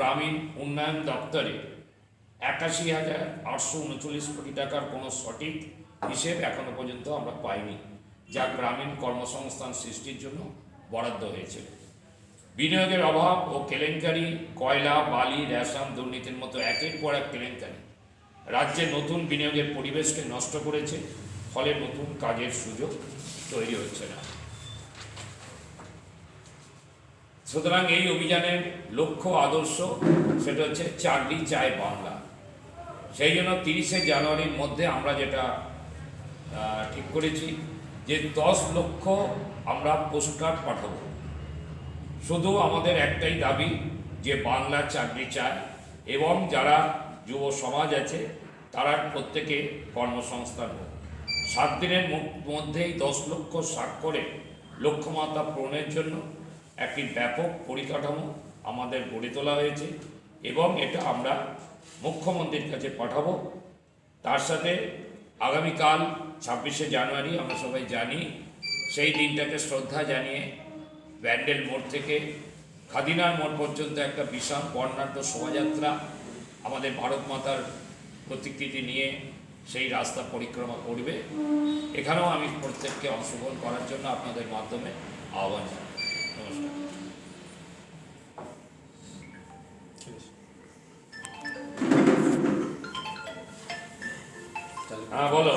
গ্রামীণ উন্নয়ন দপ্তরে 81,839 কোটি টাকার কোনো সঠিক হিসেব এখনো পর্যন্ত আমরা পাইনি, যা গ্রামীণ কর্মসংস্থান সৃষ্টির জন্য বরাদ্দ হয়েছে। বিনিয়োগের অভাব ও কেলেঙ্কারি, কয়লা, বালি, রেশন দুর্নীতির মতো একের পর এক কেলেঙ্কারি রাজ্যে নতুন বিনিয়োগের পরিবেশকে নষ্ট করেছে, ফলে নতুন কাজের সুযোগ তৈরি হচ্ছে না। সুতরাং এই অভিযানের লক্ষ্য আদর্শ সেটা হচ্ছে চাকরি চায় বাংলা। সেই জন্য 30শে জানুয়ারির মধ্যে আমরা যেটা ঠিক করেছি যে 10 লক্ষ আমরা পোস্টকার্ড পাঠাবো। শুধু আমাদের একটাই দাবি যে বাংলা চাকরি চায় এবং যারা যুব সমাজ আছে তারা প্রত্যেকে কর্মসংস্থান হোক। 7 দিনের মধ্যেই 10 লক্ষ স্বাক্ষরে লক্ষ্যমাত্রা পূরণের জন্য একটি ব্যাপক পরিকাঠামো আমাদের গড়ে তোলা হয়েছে এবং এটা আমরা মুখ্যমন্ত্রীর কাছে পাঠাবো। তার সাথে আগামীকাল 26শে জানুয়ারি আমরা সবাই জানি, সেই দিনটাকে শ্রদ্ধা জানিয়ে ব্যান্ডেল মোড় থেকে খাদিনার মোড় পর্যন্ত একটা বিশাল বর্ণাঢ্য শোভাযাত্রা আমাদের ভারত মাতার প্রতিকৃতি নিয়ে সেই রাস্তা পরিক্রমা করবে। এখানেও আমি প্রত্যেককে অংশগ্রহণ করার জন্য আপনাদের মাধ্যমে আহ্বান জানাই। নমস্কার। হ্যাঁ বলো।